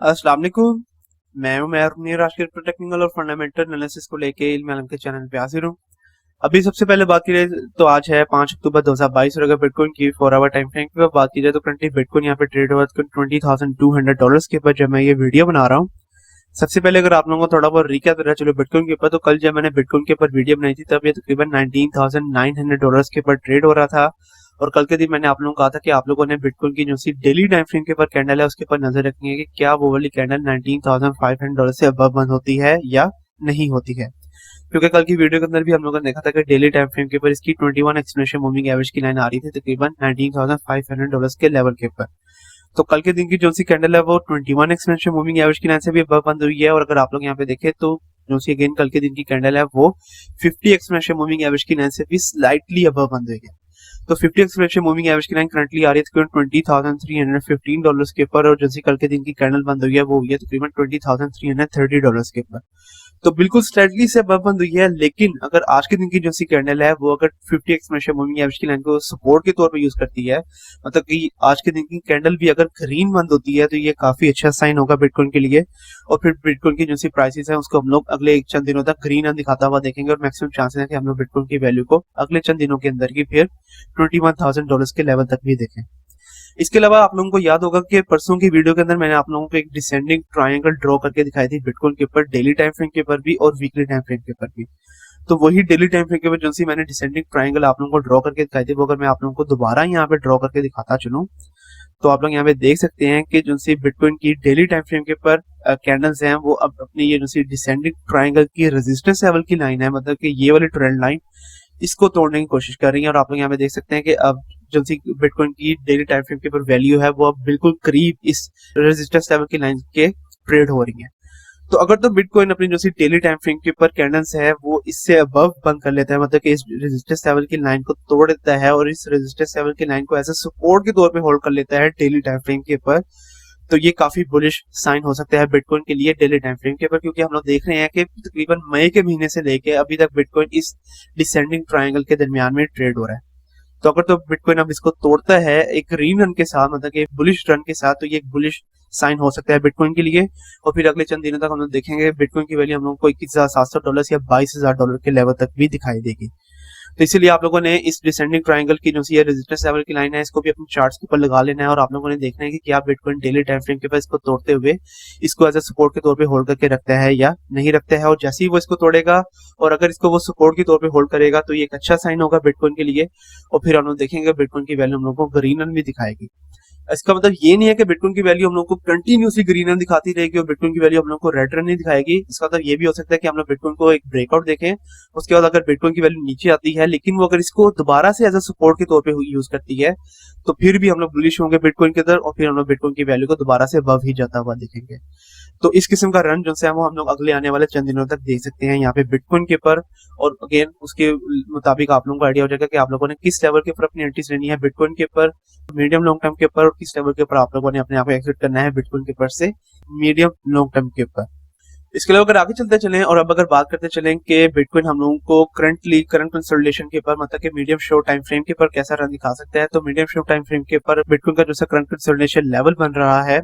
अस्सलाम वालेकुम। मैं हूं मैं मुनीर आज के टेक्निकल और फंडामेंटल एनालिसिस को लेके इल्म आलम के चैनल पे हाजिर हूं। अभी सबसे पहले बात की जाए तो आज है 5 अक्टूबर 2022 और अगर बिटकॉइन की 4 आवर टाइम फ्रेम की बात की जाए तो करंटली बिटकॉइन यहाँ पे ट्रेड हुआ है $20,200 के ऊपर जब मैं ये वीडियो बना रहा हूँ। सबसे पहले अगर आप लोगों को थोड़ा बहुत रिकैप देना चलो बिटकॉइन के ऊपर, तो कल जब मैंने बिटकॉइन के ऊपर वीडियो बनाई थी तब ये तकरीबन $19,900 के ऊपर ट्रेड हो रहा था। और कल के दिन मैंने आप लोगों को कहा था कि आप लोगों ने बिटकॉइन की जो सी डेली टाइम फ्रेम के ऊपर कैंडल है उसके ऊपर नजर रखनी है कि क्या वो वाली कैंडल $19,500 से अबव बंद होती है या नहीं होती है। क्योंकि कल की वीडियो के अंदर भी हम लोगों ने देखा था कि डेली टाइम फ्रेम के ऊपर इसकी 21 एक्सपोनेंशियल मूविंग एवरेज की लाइन आ रही थी तकरीबन $19,500 के लेवल के ऊपर। तो कल के दिन की जो सी कैंडल है वो 21 एक्सपोनेंशियल मूविंग एवरेज की लाइन से भी अबव बंद हुई है। और अगर आप लोग यहाँ पे देखें तो जो सी अगेन कल के दिन की कैंडल है वो 50 एक्सपोनेंशियल मूविंग एवरेज की लाइन से भी स्लाइटली अबव बंद हुई है। तो 50 एक्सपोनेंशियल मूविंग एवरेज की लाइन करंटली आ रही है तकरीबन $20,315 के ऊपर और जैसे कल के दिन की कैंडल बंद हुई है वो हुई है तकरीबन $20,330 के ऊपर। तो बिल्कुल स्ट्रेटली से अबव बंद हुई है। लेकिन अगर आज के दिन की जो सी कैंडल है वो अगर 50 एक्सपोनेंशियल मूविंग एवरेज की लाइन को सपोर्ट के तौर पे यूज करती है, मतलब कि आज के दिन की कैंडल भी अगर ग्रीन बंद होती है तो ये काफी अच्छा साइन होगा बिटकॉइन के लिए। और फिर बिटकॉइन की जो सी प्राइसेस है उसको हम लोग अगले चंद दिनों तक ग्रीन दिखाता हुआ देखेंगे और मैक्सिमम चांसेस है कि हम लोग बिटकॉइन की वैल्यू को अगले चंद दिनों के अंदर ही फिर $21,000 के लेवल तक भी देखें। इसके अलावा आप लोगों को याद होगा कि परसों की वीडियो के अंदर मैंने आप लोगों को एक डिसेंडिंग ट्रायंगल ड्रॉ करके दिखाई थी बिटकॉइन के ऊपर डेली टाइम फ्रेम के ऊपर भी और वीकली टाइम फ्रेम के ऊपर भी। तो वही डेली टाइम फ्रेम के ऊपर जो सी मैंने डिसेंडिंग ट्रायंगल आप लोगों को ड्रॉ करके दिखाई थी वो अगर मैं आप लोगों को दोबारा यहाँ पे ड्रॉ करके दिखाता चलूं तो आप लोग यहाँ पे देख सकते हैं कि जो सी बिटकॉइन की डेली टाइम फ्रेम के ऊपर कैंडल्स हैं वो अब अपनी ये जो सी डिसेंडिंग ट्रायंगल की रेजिस्टेंस लेवल की लाइन है, मतलब कि ये वाली ट्रेंड लाइन इसको तोड़ने की कोशिश कर रही है। और आप लोग यहाँ पे देख सकते हैं कि अब जो सी बिटकॉइन की डेली टाइम फ्रेम के ऊपर वैल्यू है वो अब बिल्कुल करीब इस रेजिस्टेंस लेवल की लाइन के ट्रेड हो रही है। तो अगर तो बिटकॉइन अपनी जो सी डेली टाइम फ्रेम के ऊपर कैंडल्स है वो इससे अबव बंद कर लेता है, मतलब कि इस रेजिस्टेंस लेवल की लाइन को तोड़ देता है और इस रेजिस्टेंस लेवल की लाइन को एज ए सपोर्ट के तौर पे होल्ड कर लेता है डेली टाइम फ्रेम के ऊपर, तो ये काफी बुलिश साइन हो सकता है बिटकॉइन के लिए डेली टाइम फ्रेम के ऊपर। क्योंकि हम लोग देख रहे हैं कि तकरीबन मई के महीने से लेके अभी तक बिटकॉइन इस डिसेंडिंग ट्रायंगल के दरमियान में ट्रेड हो रहा है। तो अगर तो बिटकॉइन अब इसको तोड़ता है एक ग्रीन रन के साथ, मतलब कि बुलिश रन के साथ, तो ये एक बुलिश साइन हो सकता है बिटकॉइन के लिए। और फिर अगले चंद दिनों तक हम लोग देखेंगे बिटकॉइन की वैल्यू हम लोग को $21,700 या $22,000 के लेवल तक भी दिखाई देगी। तो इसीलिए आप लोगों ने इस डिसेंडिंग ट्रायंगल की जो सी रेजिस्टेंस लेवल की लाइन है इसको भी अपने चार्ट्स के ऊपर लगा लेना है और आप लोगों ने देखना है कि क्या बिटकॉइन डेली टाइम फ्रेम के ऊपर इसको तोड़ते हुए इसको एज ए सपोर्ट के तौर पे होल्ड करके रखता है या नहीं रखता है। और जैसे ही वो इसको तोड़ेगा और अगर इसको वो सपोर्ट के तौर पे होल्ड करेगा तो ये एक अच्छा साइन होगा बिटकॉइन के लिए। और फिर हम लोग देखेंगे बिटकॉइन की वैल्यू हम लोग को ग्रीन रन भी दिखाएगी। इसका मतलब ये नहीं है कि बिटकॉइन की वैल्यू हम लोग को कंटिन्यूसली ग्रीन रन दिखाती रहेगी और बिटकॉइन की वैल्यू हम लोग को रेड रन नहीं दिखाएगी। इसका मतलब ये भी हो सकता है कि हम लोग बिटकॉइन को एक ब्रेकआउट देखें, उसके बाद अगर बिटकॉइन की वैल्यू नीचे आती है लेकिन वो अगर इसको दोबारा से एज अ सपोर्ट के तौर पे यूज करती है तो फिर भी हम लोग बुलिश होंगे बिटकॉइन के अंदर और फिर हम लोग बिटकॉइन की वैल्यू को दोबारा से अबव ही जाता हुआ देखेंगे। तो इस किस्म का रन जो है वो हम लोग अगले आने वाले चंद दिनों तक देख सकते हैं यहाँ पे बिटकॉइन के ऊपर। और अगेन उसके मुताबिक आप लोगों को आइडिया हो जाएगा कि आप लोगों ने किस लेवल के ऊपर अपनी एंट्रीज लेनी है बिटकॉइन के ऊपर मीडियम लॉन्ग टर्म के ऊपर और किस लेवल के ऊपर आप लोगों ने अपने आप को एग्जिट करना है बिटकॉइन के ऊपर से मीडियम लॉन्ग टर्म के ऊपर। इसके अलावा अगर आगे चलते चलें और अब अगर बात करते चलें कि बिटकॉइन हम लोगों को करंट कंसोलिडेशन के ऊपर, मतलब कि मीडियम शॉर्ट टाइम फ्रेम के ऊपर कैसा रन दिखा सकता है, तो मीडियम शॉर्ट टाइम फ्रेम के ऊपर बिटकॉइन का जो करंट कंसोलिडेशन लेवल बन रहा है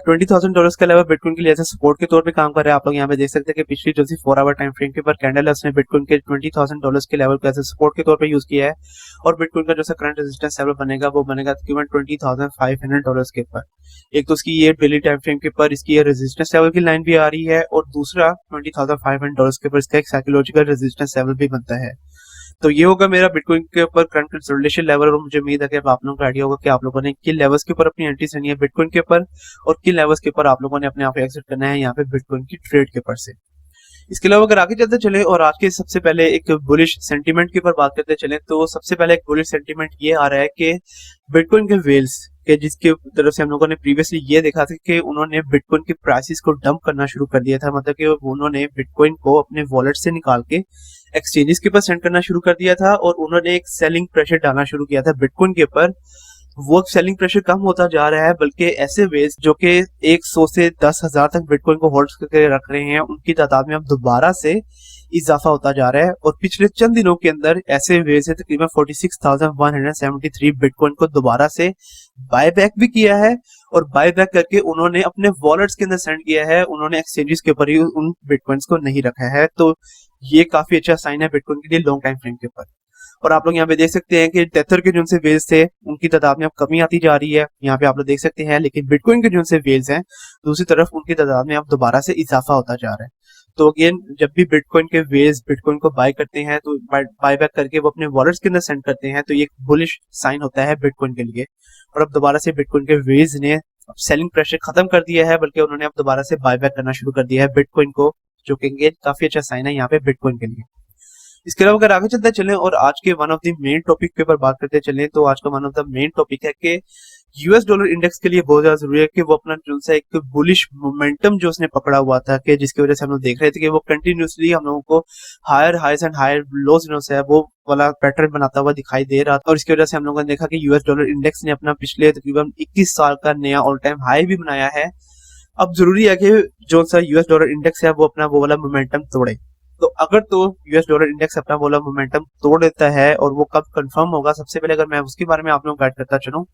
$20,000 का लेवल बिटकॉइन के लिए ऐसे सपोर्ट के तौर पे काम कर रहा है। आप लोग यहाँ पे देख सकते हैं कि पिछली जो सी 4 आवर टाइम फ्रेम के ऊपर कैंडल है उसने बिटकॉइन के $20,000 के लेवल को ऐसे सपोर्ट के तौर पे यूज किया है। और बिटकॉइन का जो सा करंट रेजिस्टेंस लेवल बनेगा वो बनेगा तकरीबन $20,500 के ऊपर। एक तो उसकी ये डेली टाइम फ्रेम के ऊपर इसकी ये रेजिस्टेंस लेवल की लाइन भी आ रही है और दूसरा $20,500 के ऊपर इसका एक साइकोलॉजिकल रेजिस्टेंस लेवल भी बनता है। तो ये होगा मेरा बिटकॉइन के ऊपर करंट कंसोलिडेशन लेवल। और मुझे उम्मीद है कि आप लोगों को आइडिया होगा कि आप लोगों ने किन लेवल्स के ऊपर अपनी एंट्री लेनी है बिटकॉइन के ऊपर और किन लेवल्स के ऊपर आप लोगों ने अपने आप एग्जिट करना है यहाँ पे बिटकॉइन की ट्रेड के ऊपर से। इसके अलावा अगर आगे चलते चले और आज के सबसे पहले एक बुलिश सेंटीमेंट के ऊपर बात करते चले तो सबसे पहले एक बुलिश सेंटीमेंट ये आ रहा है कि बिटकॉइन के वेल्स के जिसके तरफ से हम लोगों ने प्रीवियसली ये देखा था कि उन्होंने बिटकॉइन की प्राइसेस को डंप करना शुरू कर दिया था, मतलब कि उन्होंने बिटकॉइन को अपने वॉलेट से निकाल के एक्सचेंजेस के ऊपर सेंड करना शुरू कर दिया था और उन्होंने एक सेलिंग प्रेशर डालना शुरू किया था बिटकॉइन के ऊपर। वो सेलिंग प्रेशर कम होता जा रहा है बल्कि ऐसे वेज जो कि 100 से 10,000 तक बिटकॉइन को होल्ड करके रख रहे हैं उनकी तादाद में अब दोबारा से इजाफा होता जा रहा है। और पिछले चंद दिनों के अंदर ऐसे वेज से तकरीबन 46,173 बिटकॉइन को दोबारा से बाय बैक भी किया है और बाय बैक करके उन्होंने अपने वॉलेट्स के अंदर सेंड किया है, उन्होंने एक्सचेंजेस के ऊपर ही उन बिटकॉइंस को नहीं रखा है। तो ये काफी अच्छा साइन है बिटकॉइन के लिए लॉन्ग टाइम फ्रेम के ऊपर। और आप लोग यहाँ पे देख सकते हैं कि टेथर के जो से वेल्स थे उनकी तादाद में अब कमी आती जा रही है, यहाँ पे आप लोग देख सकते हैं। लेकिन बिटकॉइन के जो से वेल्स हैं दूसरी तरफ उनकी तादाद में अब दोबारा से इजाफा होता जा रहा है। तो अगेन जब भी बिटकॉइन के वेल्स बिटकॉइन को बाय करते हैं तो बाय बैक करके वो अपने वॉलेट्स के अंदर सेंड करते हैं, तो ये एक बुलिश साइन होता है बिटकॉइन के लिए। और अब दोबारा से बिटकॉइन के वेल्स ने सेलिंग प्रेशर खत्म कर दिया है, बल्कि उन्होंने अब दोबारा से बाय बैक करना शुरू कर दिया है बिटकॉइन को, जो कि काफी अच्छा साइन है यहाँ पे बिटकॉइन के लिए। इसके अलावा अगर आगे चलते चलें और आज के one of the main topic के ऊपर बात करते चलें, तो आज का one of the main topic है कि यूएस डॉलर इंडेक्स के लिए बहुत ज्यादा जरूरी है कि वो अपना जो सा एक बुलिश मोमेंटम जो उसने पकड़ा हुआ था, कि जिसकी वजह से हम लोग देख रहे थे कि वो कंटिन्यूसली हम लोगों को higher highs and higher lows जो है वो वाला पैटर्न बनाता हुआ दिखाई दे रहा था। और इसकी वजह से हम लोगों ने देखा कि यूएस डॉलर इंडेक्स ने अपना पिछले तकरीबन 21 साल का नया ऑल टाइम हाई भी बनाया है। अब जरूरी है कि जो सा यूएस डॉलर इंडेक्स है वो अपना वो वाला मोमेंटम तोड़े। तो अगर तो यूएस डॉलर इंडेक्स अपना वाला मोमेंटम तोड़ देता है और वो कब कंफर्म होगा, सबसे पहले अगर मैं उसके बारे में आप लोगों को गाइड करता चलूं,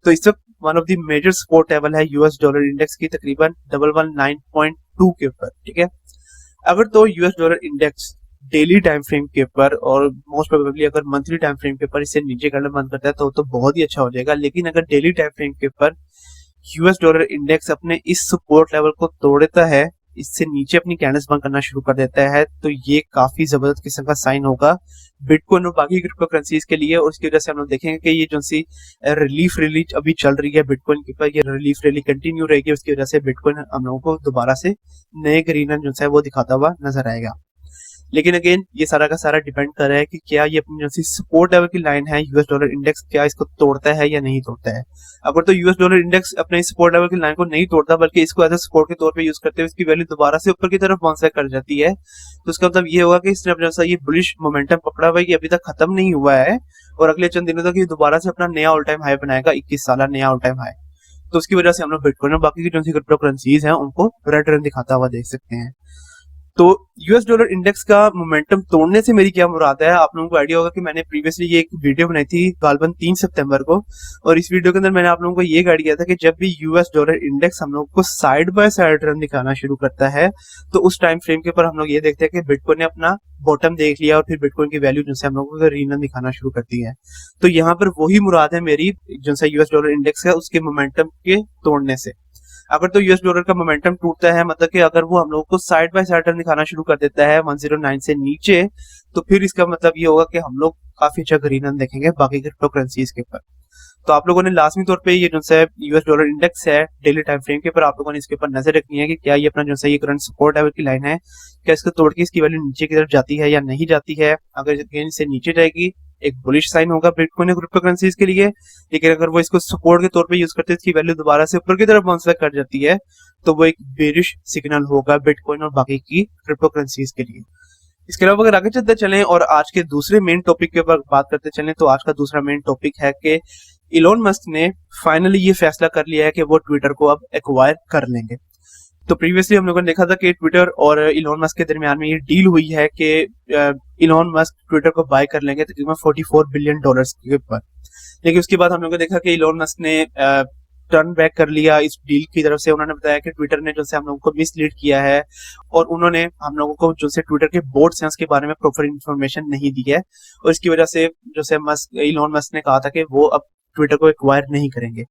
तो इस वक्त one of the major support level है यूएस डॉलर इंडेक्स की तकरीबन 119.2 के ऊपर। ठीक है, अगर तो US dollar index daily time frame के ऊपर और मोस्ट प्रोबेबली अगर मंथली टाइम फ्रेम के ऊपर इससे नीचे करना बंद करता है तो बहुत ही अच्छा हो जाएगा। लेकिन अगर डेली टाइम फ्रेम के ऊपर यूएस डॉलर इंडेक्स अपने इस सपोर्ट लेवल को तोड़ देता है, इससे नीचे अपनी कैंडल्स बंद करना शुरू कर देता है, तो ये काफी जबरदस्त किस्म का साइन होगा बिटकॉइन और बाकी क्रिप्टो करेंसीज के लिए। और इसकी वजह से हम लोग देखेंगे कि ये जो सी रिलीफ रैली अभी चल रही है बिटकॉइन के ऊपर, ये रिलीफ रैली कंटिन्यू रहेगी। उसकी वजह से बिटकॉइन हम लोगों को दोबारा से नए ग्रीन जो है वो दिखाता हुआ नजर आएगा। लेकिन अगेन ये सारा का सारा डिपेंड कर रहा है कि क्या ये अपनी जो सी सपोर्ट लेवल की लाइन है यूएस डॉलर इंडेक्स, क्या इसको तोड़ता है या नहीं तोड़ता है। अगर तो यूएस डॉलर इंडेक्स अपने सपोर्ट लेवल की लाइन को नहीं तोड़ता बल्कि इसको एज ए सपोर्ट के तौर पे यूज करते हुए इसकी वैल्यू दोबारा से ऊपर की तरफ बाउंस बैक कर जाती है, तो उसका मतलब ये होगा कि इसने अपना सा ये बुलिश मोमेंटम पकड़ा हुआ है, ये अभी तक खत्म नहीं हुआ है और अगले चंद दिनों तक ये दोबारा से अपना नया ऑल टाइम हाई बनाएगा, 21 साल नया ऑल टाइम हाई। तो उसकी वजह से हम लोग बिटकॉइन और बाकी की जो क्रिप्टो करेंसीज हैं उनको रेड रन दिखाता हुआ देख सकते हैं। तो यूएस डॉलर इंडेक्स का मोमेंटम तोड़ने से मेरी क्या मुराद है, आप लोगों को आइडिया होगा कि मैंने प्रीवियसली ये एक वीडियो बनाई थी गालबन 3 सितंबर को, और इस वीडियो के अंदर मैंने आप लोगों को ये गाइड किया था कि जब भी यूएस डॉलर इंडेक्स हम लोग को साइड बाय साइड रन दिखाना शुरू करता है तो उस टाइम फ्रेम के ऊपर हम लोग ये देखते हैं कि बिटकॉइन ने अपना बॉटम देख लिया और फिर बिटकॉइन की वैल्यू जो है हम लोगों को रीनन दिखाना शुरू करती है। तो यहाँ पर वही मुराद है मेरी जो है यूएस डॉलर इंडेक्स का उसके मोमेंटम के तोड़ने से। अगर तो यूएस डॉलर का मोमेंटम टूटता है, मतलब कि अगर वो हम लोग को साइड बाय साइड रन दिखाना शुरू कर देता है 109 से नीचे, तो फिर इसका मतलब ये होगा कि हम लोग काफी अच्छा ग्रीन रन देखेंगे बाकी क्रिप्टो करेंसीज के ऊपर। तो आप लोगों ने लाजमी तौर पे ये जो है यूएस डॉलर इंडेक्स है डेली टाइम फ्रेम के ऊपर आप लोगों ने इसके ऊपर नजर रखनी है कि क्या ये अपना जो है ये करंट सपोर्ट लेवल की लाइन है, क्या इसको तोड़ के इसकी वैल्यू नीचे की तरफ जाती है या नहीं जाती है। अगर इससे नीचे जाएगी एक बुलिश साइन होगा बिटकॉइन और क्रिप्टो करेंसीज के लिए, लेकिन अगर वो इसको सपोर्ट के तौर पे यूज करते हैं इसकी वैल्यू दोबारा से ऊपर की तरफ बाउंस बैक कर जाती है तो वो एक बेरिश सिग्नल होगा बिटकॉइन और बाकी की क्रिप्टो करेंसीज के लिए। इसके अलावा अगर आगे चलते चलें और आज के दूसरे मेन टॉपिक के ऊपर बात करते चलें, तो आज का दूसरा मेन टॉपिक है कि इलॉन मस्क ने फाइनली ये फैसला कर लिया है कि वो ट्विटर को अब एक्वायर कर लेंगे। तो प्रीवियसली हम लोगों ने देखा था कि ट्विटर और इलॉन मस्क के दरमियान में ये डील हुई है कि इलॉन मस्क ट्विटर को बाय कर लेंगे तकरीबन $44 बिलियन के ऊपर। लेकिन उसके बाद हम लोगों ने देखा कि इलॉन मस्क ने टर्न बैक कर लिया इस डील की तरफ से। उन्होंने बताया कि ट्विटर ने जो है हम लोगों को मिसलीड किया है और उन्होंने हम लोगों को जो है ट्विटर के बोर्ड्स हैं उसके बारे में प्रॉपर इंफॉर्मेशन नहीं दी है, और इसकी वजह से जो है इलॉन मस्क ने कहा था कि वो अब ट्विटर को एक्वायर नहीं करेंगे।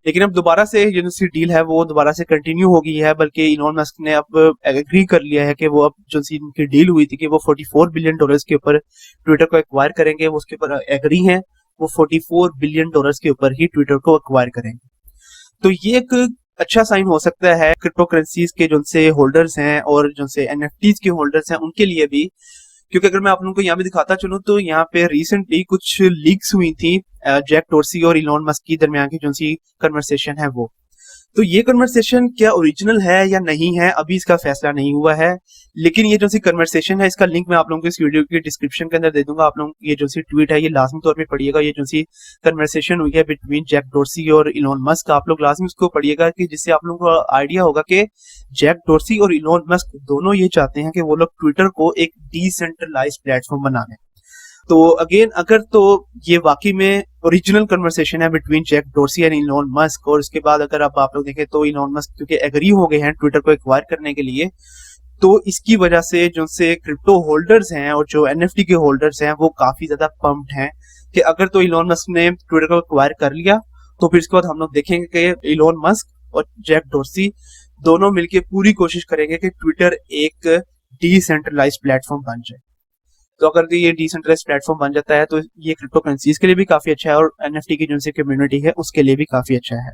लेकिन अब दोबारा से जो सी डील है वो दोबारा से कंटिन्यू हो गई है, बल्कि इलॉन मस्क ने अब एग्री कर लिया है कि वो अब जो सी इनकी डील हुई थी कि वो $44 बिलियन के ऊपर ट्विटर को एक्वायर करेंगे, वो उसके ऊपर एग्री हैं, वो $44 बिलियन के ऊपर ही ट्विटर को एक्वायर करेंगे। तो ये एक अच्छा साइन हो सकता है क्रिप्टो करेंसीज के जो से होल्डर्स हैं और जो से एनएफटीज के होल्डर्स हैं उनके लिए भी, क्योंकि अगर मैं आप लोगों को यहाँ पे दिखाता चलूं तो यहाँ पे रिसेंटली कुछ लीक्स हुई थी जैक डोर्सी और इलॉन मस्क की दरमियान की जो सी कन्वर्सेशन है वो। तो ये कन्वर्सेशन क्या ओरिजिनल है या नहीं है अभी इसका फैसला नहीं हुआ है, लेकिन ये जो सी कन्वर्सेशन है इसका लिंक मैं आप लोगों को इस वीडियो की डिस्क्रिप्शन के अंदर दे दूंगा। आप लोग ये जो सी ट्वीट है ये लाजमी तौर पे पढ़िएगा, ये जो सी कन्वर्सेशन हुई है बिटवीन जैक डोर्सी और इलॉन मस्क, आप लोग लाजमी उसको पढ़िएगा कि जिससे आप लोगों को आइडिया होगा कि जैक डोर्सी और इलॉन मस्क दोनों ये चाहते हैं कि वो लोग ट्विटर को एक डिसेंट्रलाइज्ड प्लेटफॉर्म बना लें। तो अगेन अगर तो ये वाकई में ओरिजिनल कन्वर्सेशन है between Jack Dorsey and Elon Musk, और उसके बाद अगर आप लोग देखें तो इलोन मस्क क्योंकि एग्री हो गए हैं ट्विटर को एक्वायर करने के लिए, तो इसकी वजह से जो से क्रिप्टो होल्डर्स हैं और जो एनएफटी के होल्डर्स हैं वो काफी ज्यादा पम्प्ड हैं कि अगर तो इलोन मस्क ने ट्विटर को एक्वायर कर लिया तो फिर इसके बाद हम लोग देखेंगे कि इलोन मस्क और जैक डोर्सी दोनों मिलकर पूरी कोशिश करेंगे कि ट्विटर एक डिसेंट्रलाइज्ड प्लेटफॉर्म बन जाए। तो अगर ये डिसेंट्रलाइज प्लेटफॉर्म बन जाता है तो ये क्रिप्टो करेंसीज के लिए भी काफी अच्छा है और एनएफटी की जो कम्युनिटी है उसके लिए भी काफी अच्छा है।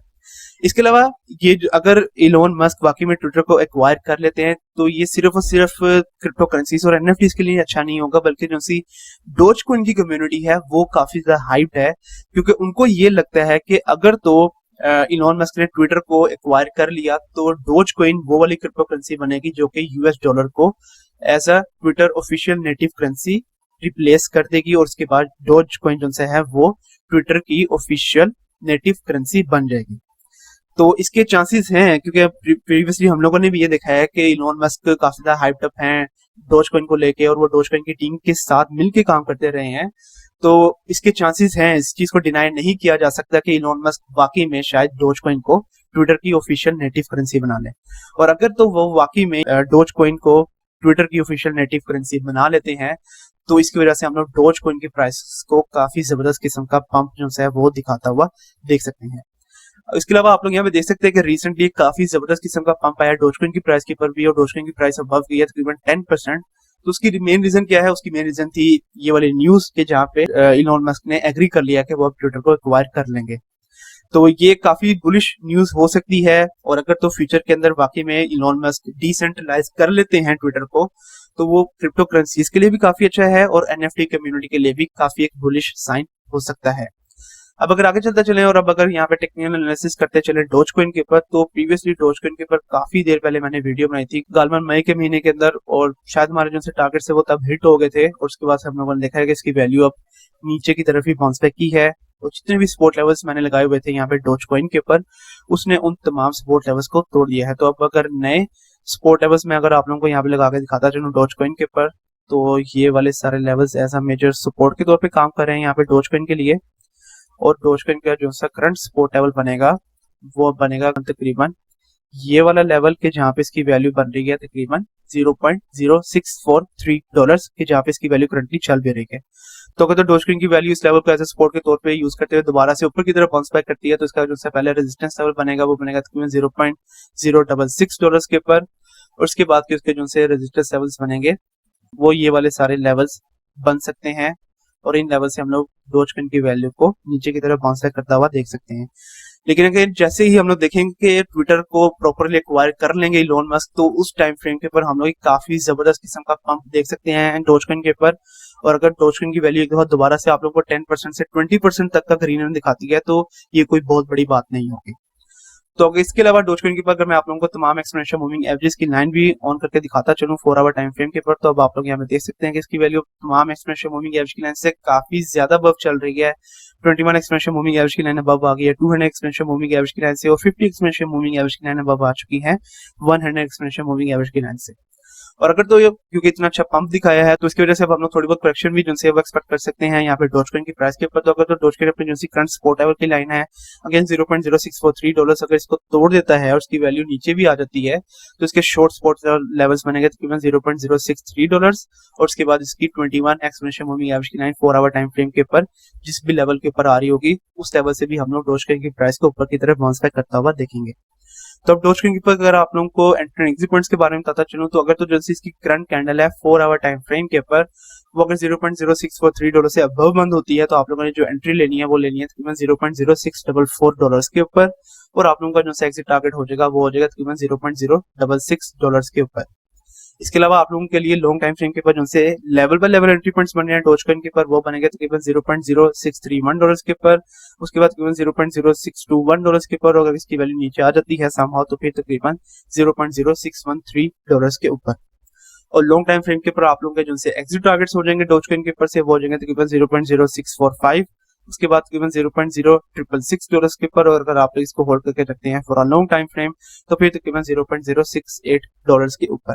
इसके अलावा ये अगर इलोन मस्क वाकई में ट्विटर को एक्वायर कर लेते हैं तो ये सिर्फ और सिर्फ क्रिप्टो करेंसीज और एनएफटीज के लिए अच्छा नहीं होगा, बल्कि जो सी डोज कॉइन की कम्युनिटी है वो काफी ज्यादा हाइप्ड है, क्योंकि उनको ये लगता है कि अगर तो इलोन मस्क ने ट्विटर को एक्वायर कर लिया तो डोज कॉइन वो वाली क्रिप्टो करेंसी बनेगी जो कि यूएस डॉलर को as a Twitter official native currency replace कर देगी, और उसके बाद डोज कॉइन जो है वो ट्विटर की ऑफिशियल नेटिव करेंसी बन जाएगी। तो इसके चांसेस हैं, क्योंकि प्रीवियसली हम लोगों ने भी ये देखा है कि इलोन मस्क काफी ज्यादा हाइप्ड अप हैं डोज कॉइन को लेके, और वो डोज कॉइन की टीम के साथ मिलके काम करते रहे हैं। तो इसके चांसेस हैं, इस चीज को डिनाई नहीं किया जा सकता कि इलोन मस्क वाकई में शायद डोज कॉइन को ट्विटर की ऑफिशियल नेटिव करेंसी बना ले, और अगर तो वो वाकई में डोज कॉइन को ट्विटर की ऑफिशियल नेटिव करेंसी बना लेते हैं तो इसकी वजह से हम लोग डोज कॉइन के प्राइस को काफी जबरदस्त किस्म का पंप जो है वो दिखाता हुआ देख सकते हैं। इसके अलावा आप लोग यहाँ पे देख सकते हैं कि रिसेंटली काफी जबरदस्त किस्म का पंप आया डोजकॉइन की प्राइस के ऊपर भी, और डोजकॉइन की प्राइस अबव गई है तकरीबन 10%। तो उसकी मेन रीजन क्या है? उसकी मेन रीजन थी ये वाली न्यूज के जहाँ पे इलोन मस्क ने एग्री कर लिया कि वो अब ट्विटर को एक्वायर कर लेंगे। तो ये काफी बुलिश न्यूज हो सकती है, और अगर तो फ्यूचर के अंदर वाकई में इलोन मस्क डिसेंट्रलाइज कर लेते हैं ट्विटर को तो वो क्रिप्टो करेंसीज के लिए भी काफी अच्छा है और एनएफटी कम्युनिटी के लिए भी काफी एक बुलिश साइन हो सकता है। अब अगर आगे चलते चले और अब अगर यहाँ पे टेक्निकल एनालिसिस करते चले डोज कॉइन के ऊपर, तो प्रीवियसली डोज कॉइन के ऊपर काफी देर पहले मैंने वीडियो बनाई थी गालमन मई के महीने के अंदर, और शायद हमारे जो से टारगेट से वो तब हिट हो गए थे, और उसके बाद से हम लोगों ने देखा है कि इसकी वैल्यू अब नीचे की तरफ ही बाउंस बैक की है, और जितने भी सपोर्ट लेवल्स मैंने लगाए हुए थे यहाँ पे डोज कॉइन के ऊपर उसने उन तमाम सपोर्ट लेवल्स को तोड़ दिया है। तो अब अगर नए सपोर्ट लेवल्स में अगर आप लोगों को यहाँ पे लगा के दिखाता चलूँ डोज कॉइन के ऊपर, तो ये वाले सारे levels as a major support के तौर पे काम कर रहे हैं यहाँ पे डोज कॉइन के लिए, और डोज कॉइन का जो सा करंट सपोर्ट लेवल बनेगा वो बनेगा तकरीबन ये वाला लेवल के जहाँ पे इसकी वैल्यू बन रही है तकरीबन $0.0643 के जहाँ पे इसकी वैल्यू करंटली चल भी रही है। तो अगर तो डोज कॉइन की वैल्यू इस लेवल को एज सपोर्ट के तौर पे यूज करते हुए दोबारा से ऊपर की तरफ बाउंस बैक करती है तो इसका जो सा पहले रेजिस्टेंस लेवल बनेगा वो बनेगा तकरीबन $0.066 के ऊपर, और उसके बाद के उसके जो से रेजिस्टेंस लेवल्स बनेंगे वो ये वाले सारे लेवल्स बन सकते हैं, और इन लेवल से हम लोग डोज कॉइन की वैल्यू को नीचे की तरफ बाउंस बैक करता हुआ देख सकते हैं। लेकिन अगर जैसे ही हम लोग देखेंगे कि ट्विटर को प्रॉपरली एक्वायर कर लेंगे इलोन मस्क, तो उस टाइम फ्रेम के ऊपर हम लोग काफी जबरदस्त किस्म का पंप देख सकते हैं डोज कॉइन के ऊपर, और अगर डोज कॉइन की वैल्यू एक दफा दोबारा से आप लोग को 10% से 20% तक का ग्रीन दिखाती है तो ये कोई बहुत बड़ी बात नहीं होगी। तो अगर इसके अलावा डोज कॉइन के ऊपर अगर मैं आप लोगों को तमाम एक्सपोनेंशियल मूविंग एवरेज की लाइन भी ऑन करके दिखाता चलूं 4 आवर टाइम फ्रेम के ऊपर, तो अब आप लोग यहाँ पे देख सकते हैं कि इसकी वैल्यू तमाम एक्सपोनेंशियल मूविंग एवरेज की लाइन से काफी ज्यादा अबव चल रही है। 21 एक्सपोनेंशियल मूविंग एवरेज की लाइन अबव आ गई है 200 एक्सपोनेंशियल मूविंग एवरेज की लाइन से, और 50 एक्सपोनेंशियल मूविंग एवरेज की लाइन अबव आ चुकी है 100 एक्सपोनेंशियल मूविंग एवरेज की लाइन से। और अगर तो ये क्योंकि इतना अच्छा पंप दिखाया है तो इसकी वजह से अब हम लोग थोड़ी बहुत करेक्शन भी जिनसे एक्सपेक्ट कर सकते हैं यहाँ पे डोज कॉइन की प्राइस के ऊपर। तो अगर तो डोज कॉइन अपनी जो करंट सपोर्ट लेवल की लाइन है अगेन $0.0643 अगर इसको तोड़ देता है और उसकी वैल्यू नीचे भी आ जाती है तो इसके शॉर्ट सपोर्ट लेवल्स बनेंगे तकरीबन $0.063, और उसके बाद इसकी 21 एक्सपोनेंशियल मूविंग एवरेज की लाइन 4 आवर टाइम फ्रेम के ऊपर जिस भी लेवल के ऊपर आ रही होगी उस लेवल से भी हम लोग डोज कॉइन की प्राइस को ऊपर की तरफ बाउंस बैक करता हुआ देखेंगे। तो अब डोज कॉइन के ऊपर अगर आप लोगों को एंट्री एग्जिट पॉइंट्स के बारे में बताता चलूं, तो अगर तो जैसे इसकी करंट कैंडल है 4 आवर टाइम फ्रेम के ऊपर वो अगर $0.0643 से अबव बंद होती है तो आप लोगों ने जो एंट्री लेनी है वो लेनी है तकरीबन $0.0644 के ऊपर, और आप लोगों का जो एग्जिट टारगेट हो जाएगा वो हो जाएगा तकरीबन $0.066 के ऊपर। इसके अलावा आप लोगों के लिए लॉन्ग टाइम फ्रेम के ऊपर जो से level by level entry points बन रहे हैं डोज कॉइन के ऊपर वो बनेंगे तकरीबन $0.0631 के ऊपर, उसके बाद तकरीबन $0.0621 के ऊपर, अगर इसकी वैल्यू नीचे आ जाती है समहाउ तो फिर तकरीबन $0.0613 के ऊपर। और लॉन्ग टाइम फ्रेम के ऊपर आप लोगों के जो से एग्जिट टारगेट्स हो जाएंगे डोज कॉइन के ऊपर से वो हो जाएंगे तकरीबन 0.0645, उसके बाद तकरीबन $0.0666 के ऊपर, और अगर आप इसको होल्ड करके रखते हैं for a long time frame तो फिर तकरीबन $0.068 के ऊपर।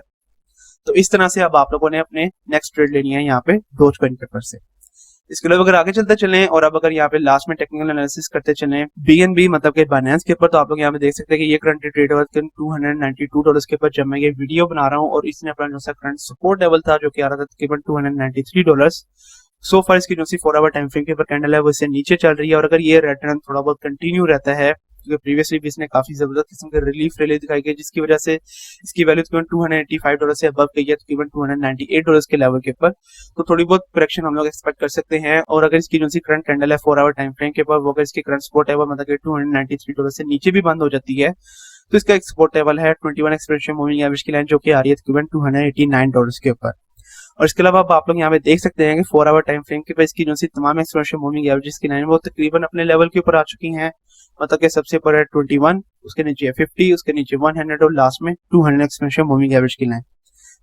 तो इस तरह से अब आप लोगों ने अपने नेक्स्ट ट्रेड लेनी है यहाँ पे डोज कॉइन के ऊपर से। इसके अलावा अगर आगे चलते चलें और अब अगर यहाँ पे लास्ट में टेक्निकल एनालिसिस करते चलें BNB मतलब कि बाइनेंस के ऊपर, तो आप लोग यहाँ पे देख सकते हैं कि ये करंट ट्रेड हुआ $292 के ऊपर जब मैं ये वीडियो बना रहा हूँ, और इसने अपना जो सा करंट सपोर्ट लेवल था जो कि आ रहा था तकरीबन $293। सो फार इसकी जो सी 4 आवर टाइम फ्रेम के ऊपर कैंडल है वो इससे नीचे चल रही है, और अगर ये रिटर्न थोड़ा बहुत कंटिन्यू रहता है, क्योंकि प्रीवियसली भी इसने काफी जबरदस्त किस्म के रिलीफ रैली दिखाई गई, जिसकी वजह से इसकी वैल्यू तकरीबन $285 से अबव गई है, तकरीबन $298 के लेवल के ऊपर, तो थोड़ी बहुत करेक्शन हम लोग एक्सपेक्ट कर सकते हैं। और अगर इसकी जो सी करंट कैंडल है 4 आवर टाइम फ्रेम के ऊपर, वो अगर इसकी करंट सपोर्ट है वो मतलब $293 से नीचे भी बंद हो जाती है, तो इसका एक सपोर्ट लेवल है 21 एक्सपोनेंशियल मूविंग एवरेज की लाइन, जो कि आ रही है तकरीबन $289 के ऊपर। और इसके अलावा आप लोग यहाँ पे देख सकते हैं कि 4 आवर टाइम फ्रेम के ऊपर इसकी जो सी तमाम एक्सपोनेंशियल मूविंग एवरेज की लाइन वो तकरीबन अपने लेवल के ऊपर आ चुकी हैं, मतलब कि सबसे ऊपर है 21, उसके नीचे है 50, उसके नीचे 100 और लास्ट में 200 एक्सपोनेंशियल मूविंग एवरेज की लाइन।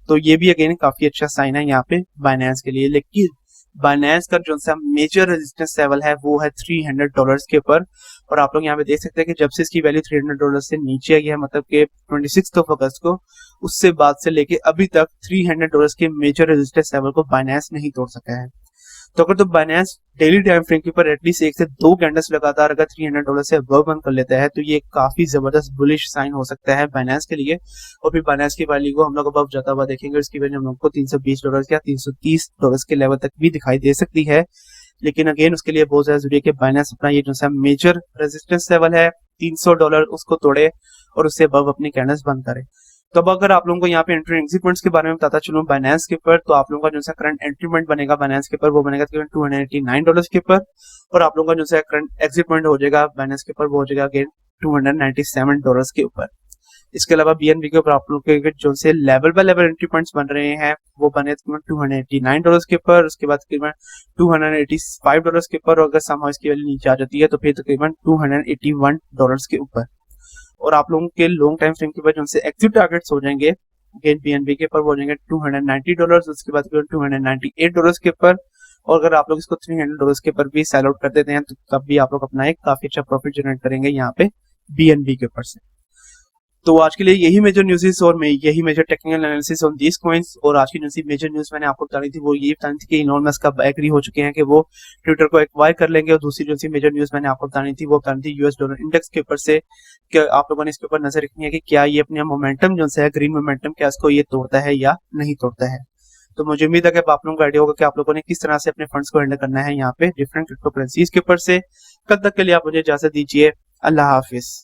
तो ये भी अगेन काफी अच्छा साइन है यहाँ पे बाइनेंस के लिए। लेकिन बाइनेंस का जो सा मेजर रेजिस्टेंस लेवल है वो है $300 के ऊपर, और आप लोग यहाँ पे देख सकते हैं कि जब से इसकी वैल्यू $300 से नीचे आई है, मतलब कि 26 अगस्त को, उससे बाद से लेके अभी तक $300 के मेजर रेजिस्टेंस लेवल को बाइनेंस नहीं तोड़ सका है। तो अगर तो बाइनेंस डेली टाइम फ्रेम के ऊपर एटलीस्ट 1 से 2 कैंडल्स लगातार अगर $300 से अबव बंद कर लेता है, तो ये काफी जबरदस्त बुलिश साइन हो सकता है बाइनेंस के लिए, और फिर बाइनेंस की वैल्यू को हम लोग अबव जाता हुआ देखेंगे। इसकी वैल्यू हम लोग को $320 या $330 के लेवल तक भी दिखाई दे सकती है। लेकिन अगेन उसके लिए बहुत ज्यादा जरूरी है कि बाइनेंस अपना ये जो सा मेजर रेजिस्टेंस लेवल है $300 उसको तोड़े और उससे अबव अपनी कैंडल्स बंद करे। तो अब अगर आप लोगों को यहाँ पे एंट्री एग्जिट पॉइंट्स के बारे में बताता चलूं बाइनेंस के ऊपर, तो आप लोगों का जो सा करंट एंट्री पॉइंट बनेगा बाइनेंस के ऊपर वो बनेगा $289 के ऊपर, और आप लोगों का जो सा करंट एग्जिट पॉइंट हो जाएगा बाइनेंस के ऊपर वो हो जाएगा अगेन $297 के ऊपर। इसके अलावा BNB के ऊपर आप लोग के जो से level by level entry points बन रहे हैं वो बने तकरीबन $289 के ऊपर, उसके बाद तकरीबन $285 के ऊपर, और अगर समहाउ इसकी वैल्यू नीचे आ जाती है तो फिर तकरीबन $281 के ऊपर। और आप लोगों के लॉन्ग टाइम फ्रेम के ऊपर जो से एक्टिव टारगेट्स हो जाएंगे अगेन BNB के ऊपर वो हो जाएंगे $290, उसके बाद $298 के ऊपर, और अगर आप लोग इसको $300 के ऊपर भी सेल आउट कर देते हैं तो तब भी आप लोग अपना एक काफी अच्छा प्रॉफिट जनरेट करेंगे यहाँ पे BNB के ऊपर से। तो आज के लिए यही मेजर न्यूज़ और यही major technical analysis on these coins. और आज की जो सी मेजर न्यूज़ मैंने आपको बतानी थी वो ये बतानी थी कि इलॉन मस्क का एग्री हो चुके हैं कि वो ट्विटर को एक्वायर कर लेंगे, और दूसरी जो सी मेजर न्यूज़ मैंने आपको बतानी थी वो बतानी थी US डॉलर इंडेक्स के ऊपर से, कि आप लोगों ने इसके ऊपर नजर रखनी है कि क्या ये अपने मोमेंटम जो है ग्रीन मोमेंटम क्या इसको ये तोड़ता है या नहीं तोड़ता है। तो मुझे उम्मीद है कि आप लोगों को आइडिया होगा कि आप लोगों ने किस तरह से अपने फंड्स को हैंडल करना है यहाँ पे डिफरेंट क्रिप्टो करेंसीज के ऊपर से। कल तक के लिए आप मुझे इजाजत दीजिए, अल्लाह हाफिज।